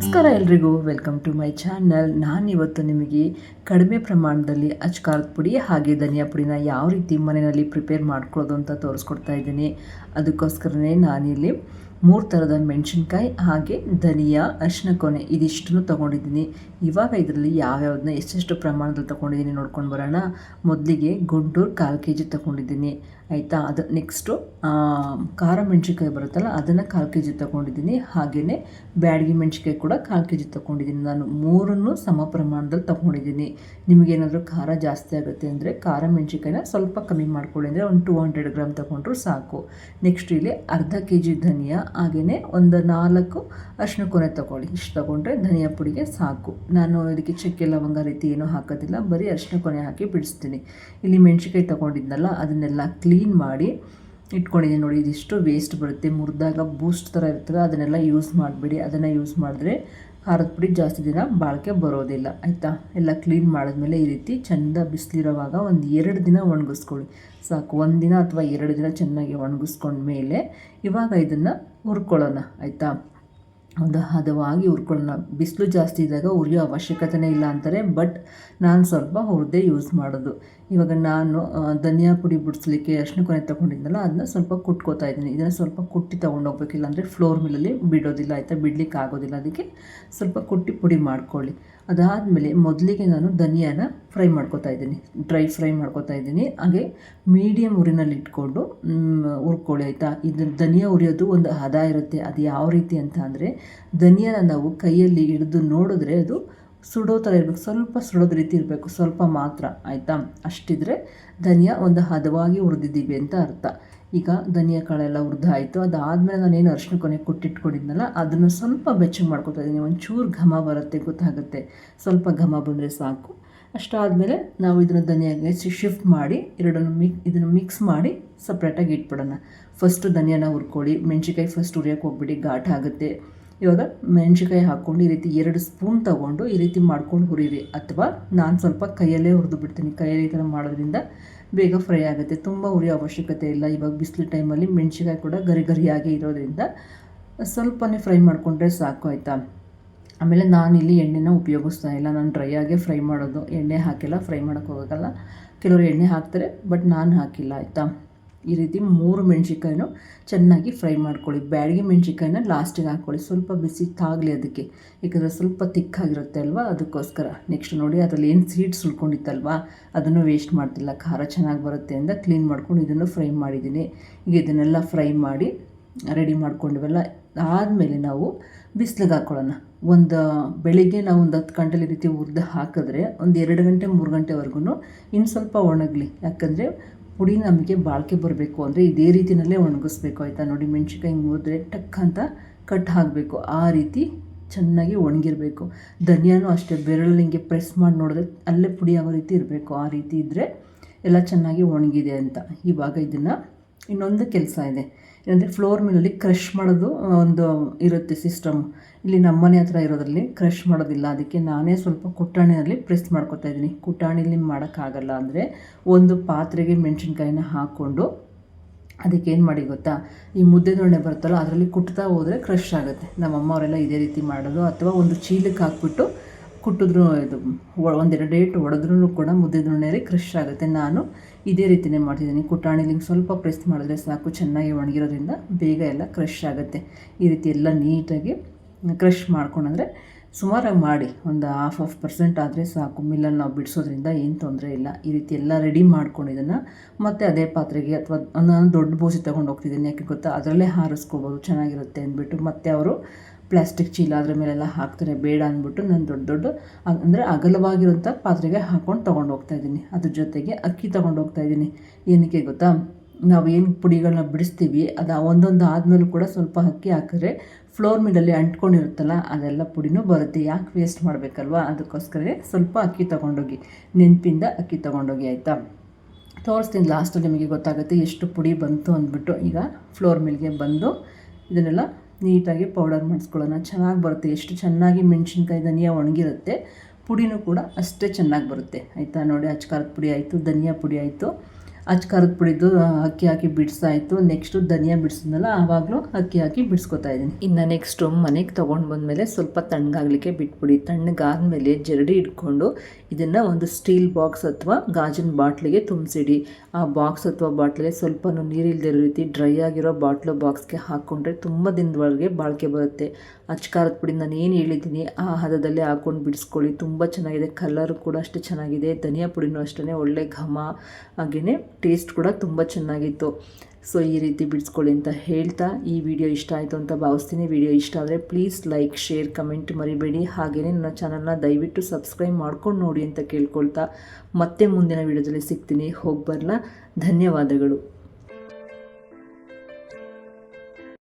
ನಮಸ್ಕಾರ ಎಲ್ರಿಗೂ, welcome to my channel. ನಾನಿವತ್ತು ನಿಮಗೆ ಕಡಿಮೆ ಪ್ರಮಾಣದಲ್ಲಿ ಅಚ್ಕಾರದ ಪುಡಿ ಹಾಗೆ ಧನಿಯಾ ಪುಡಿನ ಯಾವ ರೀತಿ ಮನೆಯಲ್ಲಿ ಪ್ರಿಪೇರ್ ಮಾಡ್ಕೊಳ್ಳೋದು ಅಂತ ತೋರಿಸ್ಕೊಡ್ತಾ ಇದ್ದೀನಿ. ಅದಕ್ಕೋಸ್ಕರನೇ ನಾನಿಲ್ಲಿ 3 ಥರದ ಮೆಣಸಿನ್ಕಾಯಿ ಹಾಗೆ ಧನಿಯಾ, ಅರಿಶಿನ ಕೊನೆ ಇದಿಷ್ಟನ್ನು ತೊಗೊಂಡಿದ್ದೀನಿ. ಇವಾಗ ಇದರಲ್ಲಿ ಯಾವ್ಯಾವುದನ್ನ ಎಷ್ಟೆಷ್ಟು ಪ್ರಮಾಣದಲ್ಲಿ ತೊಗೊಂಡಿದ್ದೀನಿ ನೋಡ್ಕೊಂಡು ಬರೋಣ. ಮೊದಲಿಗೆ ಗುಂಟೂರು 1/4 kg ತೊಗೊಂಡಿದ್ದೀನಿ, ಆಯಿತಾ. ಅದು ನೆಕ್ಸ್ಟು ಖಾರ ಮೆಣಸಿನ್ಕಾಯಿ ಬರುತ್ತಲ್ಲ ಅದನ್ನು 1/4 kg ತೊಗೊಂಡಿದ್ದೀನಿ. ಹಾಗೆಯೇ ಬ್ಯಾಡಗಿ ಮೆಣಸಿನ್ಕಾಯಿ ಕೂಡ 1/4 kg ತೊಗೊಂಡಿದ್ದೀನಿ. ನಾನು ಮೂರನ್ನು ಸಮ ಪ್ರಮಾಣದಲ್ಲಿ ತೊಗೊಂಡಿದ್ದೀನಿ. ನಿಮಗೇನಾದರೂ ಖಾರ ಜಾಸ್ತಿ ಆಗುತ್ತೆ ಅಂದರೆ ಖಾರ ಮೆಣಸಿನ್ಕಾಯಿನ ಸ್ವಲ್ಪ ಕಮ್ಮಿ ಮಾಡ್ಕೊಳ್ಳಿ, ಅಂದರೆ ಒಂದು 200 ಗ್ರಾಮ್ ತೊಗೊಂಡ್ರೂ ಸಾಕು. ನೆಕ್ಸ್ಟ್ ಇಲ್ಲಿ ಅರ್ಧ kg ಧನಿಯಾ, ಹಾಗೆಯೇ ಒಂದು 4 ಅರಿಶಿನ ಕೊನೆ ತೊಗೊಳ್ಳಿ. ಇಷ್ಟು ತೊಗೊಂಡ್ರೆ ಧನಿಯಾ ಪುಡಿಗೆ ಸಾಕು. ನಾನು ಇದಕ್ಕೆ ಚಕ್ಕೆ ಲವಂಗ ರೀತಿ ಏನೂ ಹಾಕೋದಿಲ್ಲ, ಬರೀ ಅರಿಶಿನ ಕೊನೆ ಹಾಕಿ ಬಿಡಿಸ್ತೀನಿ. ಇಲ್ಲಿ ಮೆಣಸಿನ್ಕಾಯಿ ತೊಗೊಂಡಿದ್ನಲ್ಲ ಅದನ್ನೆಲ್ಲ ಕ್ಲೀನ್ ಮಾಡಿ ಇಟ್ಕೊಂಡಿದ್ದೀನಿ. ನೋಡಿ, ಇದಿಷ್ಟು ವೇಸ್ಟ್ ಬರುತ್ತೆ, ಮುರಿದಾಗ ಬೂಸ್ಟ್ ಥರ ಇರ್ತದೆ, ಅದನ್ನೆಲ್ಲ ಯೂಸ್ ಮಾಡಬೇಡಿ. ಅದನ್ನು ಯೂಸ್ ಮಾಡಿದ್ರೆ ಖಾರದ ಪುಡಿ ಜಾಸ್ತಿ ದಿನ ಬಾಳಿಕೆ ಬರೋದಿಲ್ಲ, ಆಯಿತಾ. ಎಲ್ಲ ಕ್ಲೀನ್ ಮಾಡಿದ್ಮೇಲೆ ಈ ರೀತಿ ಚೆಂದ ಬಿಸಿಲಿರೋವಾಗ ಒಂದು 2 ದಿನ ಒಣಗಿಸ್ಕೊಳ್ಳಿ ಸಾಕು. 1 ದಿನ ಅಥವಾ 2 ದಿನ ಚೆನ್ನಾಗಿ ಒಣಗಿಸ್ಕೊಂಡ್ಮೇಲೆ ಇವಾಗ ಇದನ್ನು ಹುರ್ಕೊಳ್ಳೋಣ, ಆಯಿತಾ. ಒಂದು ಹದವಾಗಿ ಹುರ್ಕೊಳ್ಳೋಣ. ಬಿಸಿಲು ಜಾಸ್ತಿ ಇದ್ದಾಗ ಹುರಿಯೋ ಅವಶ್ಯಕತೆನೇ ಇಲ್ಲ ಅಂತಾರೆ, ಬಟ್ ನಾನು ಸ್ವಲ್ಪ ಹುರಿದೇ ಯೂಸ್ ಮಾಡೋದು. ಇವಾಗ ನಾನು ಧನಿಯಾ ಪುಡಿ ಬಿಡಿಸ್ಲಿಕ್ಕೆ ಅರಿಶಿನ ಕೊನೆ ತೊಗೊಂಡಿದ್ನಲ್ಲ ಅದನ್ನ ಸ್ವಲ್ಪ ಕುಟ್ಕೋತಾ ಇದ್ದೀನಿ. ಇದನ್ನು ಸ್ವಲ್ಪ ಕುಟ್ಟಿ ತೊಗೊಂಡೋಗ್ಬೇಕಿಲ್ಲ ಅಂದರೆ ಫ್ಲೋರ್ ಮಿಲ್ಲಲ್ಲಿ ಬಿಡೋದಿಲ್ಲ, ಆಯಿತಾ, ಬಿಡ್ಲಿಕ್ಕೆ ಆಗೋದಿಲ್ಲ. ಅದಕ್ಕೆ ಸ್ವಲ್ಪ ಕುಟ್ಟಿ ಪುಡಿ ಮಾಡ್ಕೊಳ್ಳಿ. ಅದಾದಮೇಲೆ ಮೊದಲಿಗೆ ನಾನು ಧನಿಯಾನ ಫ್ರೈ ಮಾಡ್ಕೊತಾ ಇದ್ದೀನಿ, ಡ್ರೈ ಫ್ರೈ ಮಾಡ್ಕೊತಾ ಇದ್ದೀನಿ. ಹಾಗೆ ಮೀಡಿಯಮ್ ಉರಿನಲ್ಲಿ ಇಟ್ಕೊಂಡು ಹುರ್ಕೊಳ್ಳಿ, ಆಯಿತಾ. ಇದು ಧನಿಯಾ ಉರಿಯೋದು ಒಂದು ಹದ ಇರುತ್ತೆ. ಅದು ಯಾವ ರೀತಿ ಅಂತ ಅಂದರೆ ಧನಿಯಾನ ನಾವು ಕೈಯಲ್ಲಿ ಹಿಡಿದು ನೋಡಿದ್ರೆ ಅದು ಸುಡೋ ಥರ ಇರಬೇಕು, ಸ್ವಲ್ಪ ಸುಡೋದು ರೀತಿ ಇರಬೇಕು, ಸ್ವಲ್ಪ ಮಾತ್ರ, ಆಯಿತಾ. ಅಷ್ಟಿದ್ರೆ ಧನಿಯಾ ಒಂದು ಹದವಾಗಿ ಹುರಿದಿದ್ದೀವಿ ಅಂತ ಅರ್ಥ. ಈಗ ಧನಿಯಾ ಕಾಳೆಲ್ಲ ಹುರಿದಾಯಿತು. ಅದಾದಮೇಲೆ ನಾನೇನು ಅರಿಶಿನ ಕೊನೆ ಕೊಟ್ಟಿಟ್ಕೊಂಡಿದ್ನಲ್ಲ ಅದನ್ನು ಸ್ವಲ್ಪ ಬೆಚ್ಚಗೆ ಮಾಡ್ಕೊತಾ ಇದ್ದೀನಿ. ಒಂಚೂರು ಘಮ ಬರುತ್ತೆ, ಗೊತ್ತಾಗುತ್ತೆ, ಸ್ವಲ್ಪ ಘಮ ಬಂದರೆ ಸಾಕು. ಅಷ್ಟಾದಮೇಲೆ ನಾವು ಇದನ್ನು ಧನಿಯಾಗೆ ಶಿಫ್ಟ್ ಮಾಡಿ ಇದನ್ನು ಮಿಕ್ಸ್ ಮಾಡಿ ಸಪ್ರೇಟಾಗಿ ಇಟ್ಬಿಡೋಣ. ಫಸ್ಟು ಧನಿಯಾನ ಹುರ್ಕೊಳ್ಳಿ, ಮೆಣಸಿನ್ಕಾಯಿ ಫಸ್ಟ್ ಹುರಿಯೋಕ್ಕೆ ಹೋಗ್ಬಿಡಿ, ಘಾಟ್ ಆಗುತ್ತೆ. ಇವಾಗ ಮೆಣಸಿನ್ಕಾಯಿ ಹಾಕ್ಕೊಂಡು ಈ ರೀತಿ 2 ಸ್ಪೂನ್ ತೊಗೊಂಡು ಈ ರೀತಿ ಮಾಡ್ಕೊಂಡು ಹುರಿರಿ, ಅಥವಾ ನಾನು ಸ್ವಲ್ಪ ಕೈಯಲ್ಲೇ ಹುರಿದು ಬಿಡ್ತೀನಿ. ಕೈಯಲ್ಲಿ ಈ ಥರ ಮಾಡೋದ್ರಿಂದ ಬೇಗ ಫ್ರೈ ಆಗುತ್ತೆ, ತುಂಬ ಹುರಿಯೋ ಅವಶ್ಯಕತೆ ಇಲ್ಲ. ಇವಾಗ ಬಿಸಿಲು ಟೈಮಲ್ಲಿ ಮೆಣಸಿನ್ಕಾಯಿ ಕೂಡ ಗರಿಯಾಗಿ ಇರೋದ್ರಿಂದ ಸ್ವಲ್ಪನೇ ಫ್ರೈ ಮಾಡಿಕೊಂಡ್ರೆ ಸಾಕು, ಆಯಿತಾ. ಆಮೇಲೆ ನಾನಿಲ್ಲಿ ಎಣ್ಣೆನ ಉಪಯೋಗಿಸ್ತಾ ಇಲ್ಲ, ನಾನು ಡ್ರೈ ಆಗೇ ಫ್ರೈ ಮಾಡೋದು, ಎಣ್ಣೆ ಹಾಕಿಲ್ಲ, ಫ್ರೈ ಮಾಡೋಕ್ಕೆ ಹೋಗೋಲ್ಲ. ಕೆಲವರು ಎಣ್ಣೆ ಹಾಕ್ತಾರೆ, ಬಟ್ ನಾನು ಹಾಕಿಲ್ಲ, ಆಯಿತಾ. ಈ ರೀತಿ 3 ಮೆಣಸಿನ್ಕಾಯಿನೂ ಚೆನ್ನಾಗಿ ಫ್ರೈ ಮಾಡ್ಕೊಳ್ಳಿ. ಬ್ಯಾಡಗಿ ಮೆಣಸಿನ್ಕಾಯಿನ ಲಾಸ್ಟಿಗೆ ಹಾಕ್ಕೊಳ್ಳಿ, ಸ್ವಲ್ಪ ಬಿಸಿ ತಾಗಲಿ ಅದಕ್ಕೆ, ಯಾಕಂದರೆ ಸ್ವಲ್ಪ ತಿಕ್ಕಾಗಿರುತ್ತೆ ಅಲ್ವಾ, ಅದಕ್ಕೋಸ್ಕರ. ನೆಕ್ಸ್ಟ್ ನೋಡಿ, ಅದರಲ್ಲಿ ಏನು ಸೀಡ್ಸ್ ಉಳ್ಕೊಂಡಿತ್ತಲ್ವ ಅದನ್ನು ವೇಸ್ಟ್ ಮಾಡ್ತಿಲ್ಲ, ಖಾರ ಚೆನ್ನಾಗಿ ಬರುತ್ತೆ ಅಂತ ಕ್ಲೀನ್ ಮಾಡ್ಕೊಂಡು ಇದನ್ನು ಫ್ರೈ ಮಾಡಿದ್ದೀನಿ. ಈಗ ಇದನ್ನೆಲ್ಲ ಫ್ರೈ ಮಾಡಿ ರೆಡಿ ಮಾಡ್ಕೊಂಡಿವೆಲ್ಲ. ಆದಮೇಲೆ ನಾವು ಬಿಸಿಲಿಗೆ ಹಾಕ್ಕೊಳ್ಳೋಣ. ಬೆಳಿಗ್ಗೆ ನಾವು ಒಂದು 10 ಗಂಟೆಲಿ ರೀತಿ ಹುರಿದು ಹಾಕಿದ್ರೆ ಒಂದು 2 ಗಂಟೆ 3 ಗಂಟೆವರೆಗೂ ಇನ್ನು ಸ್ವಲ್ಪ ಒಣಗಲಿ. ಯಾಕಂದರೆ ಪುಡಿ ನಮಗೆ ಬಾಳಿಕೆ ಬರಬೇಕು ಅಂದರೆ ಇದೇ ರೀತಿಯಲ್ಲೇ ಒಣಗಿಸ್ಬೇಕು, ಆಯಿತಾ. ನೋಡಿ, ಮೆಣಸಿನ್ಕಾಯಿ ಮುರಿದ್ರೆ ಟಕ್ ಅಂತ ಕಟ್ ಹಾಕಬೇಕು, ಆ ರೀತಿ ಚೆನ್ನಾಗಿ ಒಣಗಿರಬೇಕು. ಧನಿಯಾನೂ ಅಷ್ಟೇ, ಬೆರಳಲ್ಲಿ ಹಿಂಗೆ ಪ್ರೆಸ್ ಮಾಡಿ ನೋಡಿದ್ರೆ ಅಲ್ಲೇ ಪುಡಿ ಆಗೋ ರೀತಿ ಇರಬೇಕು. ಆ ರೀತಿ ಇದ್ದರೆ ಎಲ್ಲ ಚೆನ್ನಾಗಿ ಒಣಗಿದೆ ಅಂತ. ಇವಾಗ ಇದನ್ನು ಇನ್ನೊಂದು ಕೆಲಸ ಇದೆ, ಏನಂದರೆ ಫ್ಲೋರ್ ಮಿಲ್ಲಲ್ಲಿ ಕ್ರಷ್ ಮಾಡೋದು ಒಂದು ಇರುತ್ತೆ ಸಿಸ್ಟಮ್. ಇಲ್ಲಿ ನಮ್ಮನೆ ಹತ್ರ ಇರೋದ್ರಲ್ಲಿ ಕ್ರಷ್ ಮಾಡೋದಿಲ್ಲ, ಅದಕ್ಕೆ ನಾನೇ ಸ್ವಲ್ಪ ಕುಟಾಣಿಯಲ್ಲಿ ಪ್ರೆಸ್ ಮಾಡ್ಕೊತಾ ಇದ್ದೀನಿ. ಕುಟಾಣಿಲಿ ಮಾಡೋಕ್ಕಾಗಲ್ಲ ಅಂದರೆ ಒಂದು ಪಾತ್ರೆಗೆ ಮೆಣಸಿನ್ಕಾಯಿನ ಹಾಕ್ಕೊಂಡು ಅದಕ್ಕೇನು ಮಾಡಿ ಗೊತ್ತಾ, ಈ ಮುದ್ದೆ ದೊಣ್ಣೆ ಬರುತ್ತಲ್ಲ ಅದರಲ್ಲಿ ಕುಟ್ತಾ ಹೋದರೆ ಕ್ರಷ್ ಆಗುತ್ತೆ. ನಮ್ಮ ಅಮ್ಮವರೆಲ್ಲ ಇದೇ ರೀತಿ ಮಾಡೋದು. ಅಥವಾ ಒಂದು ಚೀಲಕ್ಕೆ ಹಾಕ್ಬಿಟ್ಟು ಕುಟ್ಟಿದ್ರೂ ಇದು 1-2 ಏಟು ಹೊಡೆದ್ರೂ ಕೂಡ ಮುದ್ದೆ ದೊಣ್ಣೆಯಲ್ಲಿ ಕ್ರಷ್ ಆಗುತ್ತೆ. ನಾನು ಇದೇ ರೀತಿಯೇ ಮಾಡ್ತಿದ್ದೀನಿ. ಕುಟಾಣಿಲಿ ಸ್ವಲ್ಪ ಪ್ರೆಸ್ ಮಾಡಿದ್ರೆ ಸಾಕು, ಚೆನ್ನಾಗಿ ಒಣಗಿರೋದ್ರಿಂದ ಬೇಗ ಎಲ್ಲ ಕ್ರಷ್ ಆಗುತ್ತೆ. ಈ ರೀತಿ ಎಲ್ಲ ನೀಟಾಗಿ ಕ್ರಷ್ ಮಾಡ್ಕೊಂಡ್ರೆ ಸುಮಾರಾಗಿ ಮಾಡಿ ಒಂದು 50% ಆದರೆ ಸಾಕು. ಮಿಲ್ಲಲ್ಲಿ ನಾವು ಬಿಡಿಸೋದ್ರಿಂದ ಏನು ತೊಂದರೆ ಇಲ್ಲ. ಈ ರೀತಿ ಎಲ್ಲ ರೆಡಿ ಮಾಡ್ಕೊಂಡು ಇದನ್ನು ಮತ್ತೆ ಅದೇ ಪಾತ್ರೆಗೆ, ಅಥವಾ ನಾನು ದೊಡ್ಡ ಬೋಸಿ ತೊಗೊಂಡು ಹೋಗ್ತಿದ್ದೀನಿ, ಯಾಕೆ ಗೊತ್ತಾ, ಅದರಲ್ಲೇ ಹಾರಿಸ್ಕೋಬೋದು, ಚೆನ್ನಾಗಿರುತ್ತೆ ಅಂದ್ಬಿಟ್ಟು. ಮತ್ತು ಅವರು ಪ್ಲಾಸ್ಟಿಕ್ ಚೀಲ ಅದ್ರ ಮೇಲೆಲ್ಲ ಹಾಕ್ತಾರೆ, ಬೇಡ ಅಂದ್ಬಿಟ್ಟು ನಾನು ದೊಡ್ಡ ಅಂದರೆ ಅಗಲವಾಗಿರೋಂಥ ಪಾತ್ರೆಗೆ ಹಾಕ್ಕೊಂಡು ತೊಗೊಂಡು ಹೋಗ್ತಾಯಿದ್ದೀನಿ. ಅದ್ರ ಜೊತೆಗೆ ಅಕ್ಕಿ ತೊಗೊಂಡು ಹೋಗ್ತಾಯಿದ್ದೀನಿ. ಏನಕ್ಕೆ ಗೊತ್ತಾ, ನಾವು ಏನು ಪುಡಿಗಳನ್ನ ಬಿಡಿಸ್ತೀವಿ ಅದು ಒಂದೊಂದು ಆದಮೇಲೂ ಕೂಡ ಸ್ವಲ್ಪ ಅಕ್ಕಿ ಹಾಕಿದ್ರೆ ಫ್ಲೋರ್ ಮಿಲ್ಲಲ್ಲಿ ಅಂಟ್ಕೊಂಡಿರುತ್ತಲ್ಲ ಅದೆಲ್ಲ ಪುಡಿನೂ ಬರುತ್ತೆ. ಯಾಕೆ ವೇಸ್ಟ್ ಮಾಡಬೇಕಲ್ವ, ಅದಕ್ಕೋಸ್ಕರ ಸ್ವಲ್ಪ ಅಕ್ಕಿ ತೊಗೊಂಡೋಗಿ, ನೆನಪಿಂದ ಅಕ್ಕಿ ತೊಗೊಂಡೋಗಿ, ಆಯಿತಾ. ತೋರಿಸ್ತೀನಿ ಲಾಸ್ಟಲ್ಲಿ ನಿಮಗೆ ಗೊತ್ತಾಗುತ್ತೆ ಎಷ್ಟು ಪುಡಿ ಬಂತು ಅಂದ್ಬಿಟ್ಟು. ಈಗ ಫ್ಲೋರ್ ಮಿಲ್ಗೆ ಬಂದು ಇದನ್ನೆಲ್ಲ ನೀಟಾಗಿ ಪೌಡರ್ ಮಾಡಿಸ್ಕೊಳ್ಳೋಣ, ಚೆನ್ನಾಗಿ ಬರುತ್ತೆ. ಎಷ್ಟು ಚೆನ್ನಾಗಿ ಮೆಣಸಿನ್ಕಾಯಿ ಧನಿಯಾ ಒಣಗಿರುತ್ತೆ, ಪುಡಿನೂ ಕೂಡ ಅಷ್ಟೇ ಚೆನ್ನಾಗಿ ಬರುತ್ತೆ, ಆಯಿತಾ. ನೋಡಿ, ಅಚ್ಕಾರದ ಪುಡಿ ಆಯಿತು, ಧನಿಯಾ ಪುಡಿ ಆಯಿತು, ಅಚ್ಕಾರದ ಪುಡಿದು ಅಕ್ಕಿ ಹಾಕಿ ಬಿಡಿಸಾಯಿತು. ನೆಕ್ಸ್ಟು ಧನಿಯಾ ಬಿಡಿಸಿದ್ನಲ್ಲ ಆವಾಗಲೂ ಅಕ್ಕಿ ಹಾಕಿ ಬಿಡಿಸ್ಕೊತಾ ಇದ್ದೀನಿ. ಇನ್ನು ನೆಕ್ಸ್ಟು ಮನೆಗೆ ತೊಗೊಂಡು ಬಂದಮೇಲೆ ಸ್ವಲ್ಪ ತಣ್ಣಗಾಗಲಿಕ್ಕೆ ಬಿಟ್ಬಿಡಿ. ತಣ್ಣಗಾದ್ಮೇಲೆ ಜರಡಿ ಇಟ್ಕೊಂಡು ಇದನ್ನು ಒಂದು ಸ್ಟೀಲ್ ಬಾಕ್ಸ್ ಅಥವಾ ಗಾಜಿನ ಬಾಟ್ಲಿಗೆ ತುಂಬಿಸಿಡಿ. ಆ ಬಾಕ್ಸ್ ಅಥವಾ ಬಾಟ್ಲಿಗೆ ಸ್ವಲ್ಪ ನೀರಿಲ್ದಿರೋ ರೀತಿ ಡ್ರೈ ಆಗಿರೋ ಬಾಕ್ಸ್ಗೆ ಹಾಕ್ಕೊಂಡ್ರೆ ತುಂಬ ದಿನದವರೆಗೆ ಬಾಳಿಕೆ ಬರುತ್ತೆ. ಅಚ್ಕಾರದ ಪುಡಿ ನಾನು ಏನು ಹೇಳಿದ್ದೀನಿ ಆ ಹದದಲ್ಲಿ ಹಾಕ್ಕೊಂಡು ಬಿಡಿಸ್ಕೊಳ್ಳಿ. ತುಂಬ ಚೆನ್ನಾಗಿದೆ, ಕಲರ್ ಕೂಡ ಅಷ್ಟೇ ಚೆನ್ನಾಗಿದೆ. ಧನಿಯಾ ಪುಡಿನೂ ಅಷ್ಟೇ ಒಳ್ಳೆ ಘಮ, ಹಾಗೆಯೇ ಟೇಸ್ಟ್ ಕೂಡ ತುಂಬ ಚೆನ್ನಾಗಿತ್ತು. ಸೊ ಈ ರೀತಿ ಬಿಡಿಸ್ಕೊಳ್ಳಿ ಅಂತ ಹೇಳ್ತಾ ಈ ವಿಡಿಯೋ ಇಷ್ಟ ಆಯಿತು ಅಂತ ಭಾವಿಸ್ತೀನಿ. ವಿಡಿಯೋ ಇಷ್ಟ ಆದರೆ ಪ್ಲೀಸ್ ಲೈಕ್, ಶೇರ್, ಕಮೆಂಟ್ ಮರಿಬೇಡಿ. ಹಾಗೆಯೇ ನನ್ನ ಚಾನಲ್ನ ದಯವಿಟ್ಟು ಸಬ್ಸ್ಕ್ರೈಬ್ ಮಾಡ್ಕೊಂಡು ನೋಡಿ ಅಂತ ಕೇಳ್ಕೊಳ್ತಾ ಮತ್ತೆ ಮುಂದಿನ ವಿಡಿಯೋದಲ್ಲಿ ಸಿಗ್ತೀನಿ. ಹೋಗಿ ಬರಲಾ? ಧನ್ಯವಾದಗಳು.